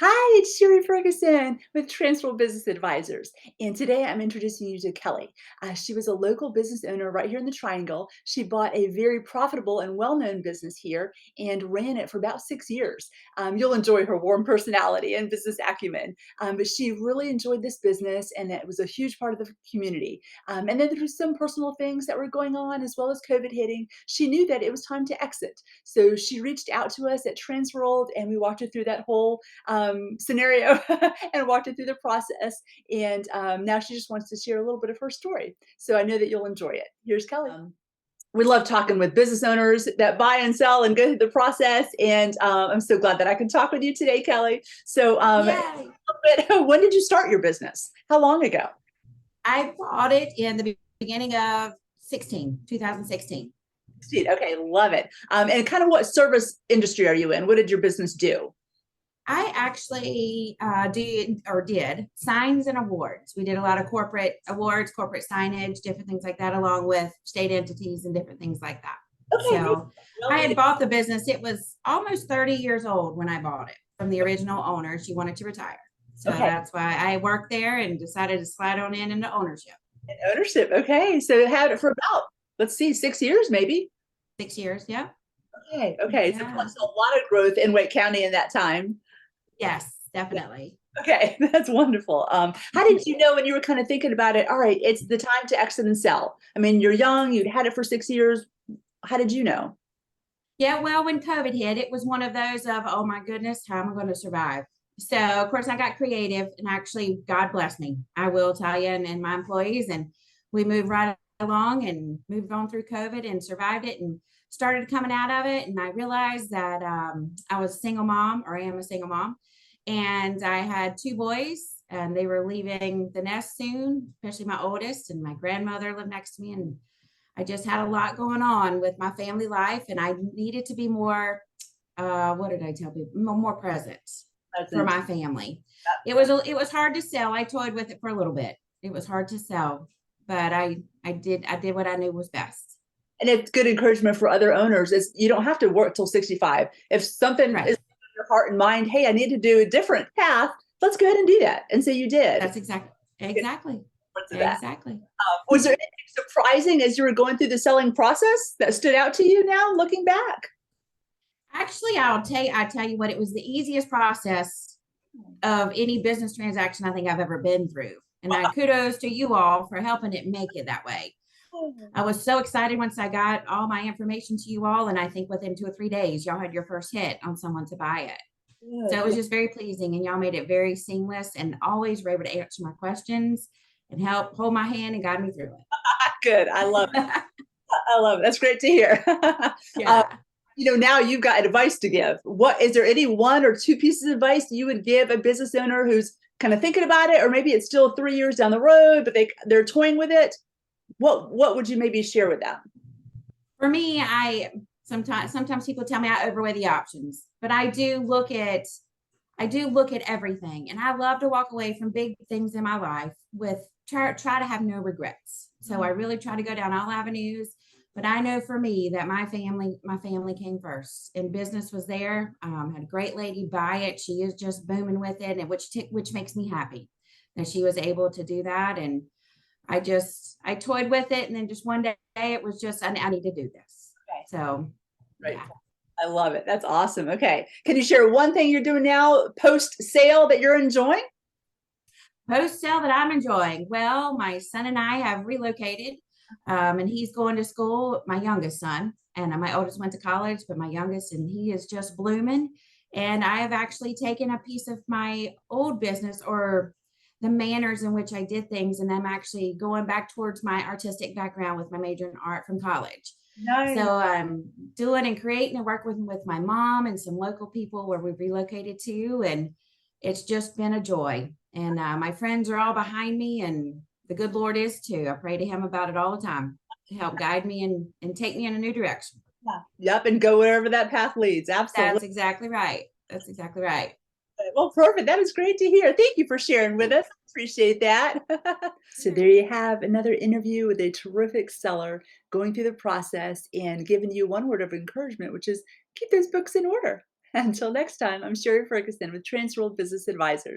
Hi, it's Sherri Ferguson with Transworld Business Advisors. And today I'm introducing you to Kelly. She was a local business owner right here in the Triangle. She bought a very profitable and well known business here and ran it for about 6 years. You'll enjoy her warm personality and business acumen. But she really enjoyed this business and it was a huge part of the community. And then there were some personal things that were going on as well as COVID hitting. She knew that it was time to exit. So she reached out to us at Transworld and we walked her through that whole scenario and walked her through the process. And now she just wants to share a little bit of her story. So I know that you'll enjoy it. Here's Kelly. We love talking with business owners that buy and sell and go through the process. And I'm so glad that I can talk with you today, Kelly. So, Yay. when did you start your business? How long ago? I bought it in the beginning of 2016. Okay, love it. And kind of what service industry are you in? What did your business do? I actually did signs and awards. We did a lot of corporate awards, corporate signage, different things like that, along with state entities and different things like that. Okay, So I had bought the business. It was almost 30 years old when I bought it from the original owner. She wanted to retire. So okay. that's why I worked there and decided to slide on in into ownership. Ownership. Okay, so had it for about, let's see, 6 years maybe. 6 years. Yeah. Okay, okay. So, Yeah. so a lot of growth in Wake County in that time. Yes, definitely. Okay, that's wonderful. How did you know when you were kind of thinking about it? All right, it's the time to exit and sell. I mean, you're young, you'd had it for 6 years. How did you know? Yeah, well, when COVID hit, it was one of those of, oh my goodness, how am I going to survive? So, of course, I got creative and actually, God bless me, I will tell you, and my employees. And we moved right along and moved on through COVID and survived it and started coming out of it. And I realized that I was a single mom, or I am a single mom. And I had two boys, and they were leaving the nest soon, especially my oldest. And my grandmother lived next to me. And I just had a lot going on with my family life, and I needed to be more. What did I tell people? More present for my family. It was hard to sell. I toyed with it for a little bit. It was hard to sell, but I did what I knew was best. And it's good encouragement for other owners is you don't have to work till 65. If something is Right. in your heart and mind, hey, I need to do a different path, let's go ahead and do that. And so you did. That's exactly To that. exactly. Was there anything surprising as you were going through the selling process that stood out to you now looking back? Actually, I tell you what, it was the easiest process of any business transaction I think I've ever been through. And I kudos to you all for helping it make it that way. I was so excited once I got all my information to you all. And I think within 2 or 3 days, y'all had your first hit on someone to buy it. So it was just very pleasing. And y'all made it very seamless and always were able to answer my questions and help hold my hand and guide me through Good. I love it. it. I love it. That's great to hear. Yeah. Now you've got advice to give. What is there any one or two pieces of advice you would give a business owner who's kind of thinking about it, or maybe it's still 3 years down the road, but they're toying with it? What would you maybe share with them? For me, I sometimes people tell me I overweigh the options, but I do look at everything, and I love to walk away from big things in my life with try to have no regrets. So I really try to go down all avenues. But I know for me that my family came first, and business was there. Had a great lady buy it. She is just booming with it, and which makes me happy that she was able to do that. And I toyed with it, and then just one day it was just I need to do this. Okay. So Right. yeah. I love it. That's awesome. Okay. Can you share one thing you're doing now post sale that you're enjoying? Post sale that I'm enjoying. Well, my son and I have relocated, and he's going to school. My youngest son, and my oldest went to college, but my youngest, and he is just blooming. And I have actually taken a piece of my old business or the manners in which I did things, and I'm actually going back towards my artistic background with my major in art from college. Nice. So I'm doing and creating and working with my mom and some local people where we've relocated to, and it's just been a joy. And my friends are all behind me, and the good Lord is too. I pray to Him about it all the time to help guide me and take me in a new direction. Yeah. Yep. And go wherever that path leads. Absolutely. That's exactly right. That's exactly right. Well, perfect. That is great to hear. Thank you for sharing with us. Appreciate that. So there you have another interview with a terrific seller going through the process and giving you one word of encouragement, which is keep those books in order. Until next time, I'm Sherri Ferguson with Transworld Business Advisors.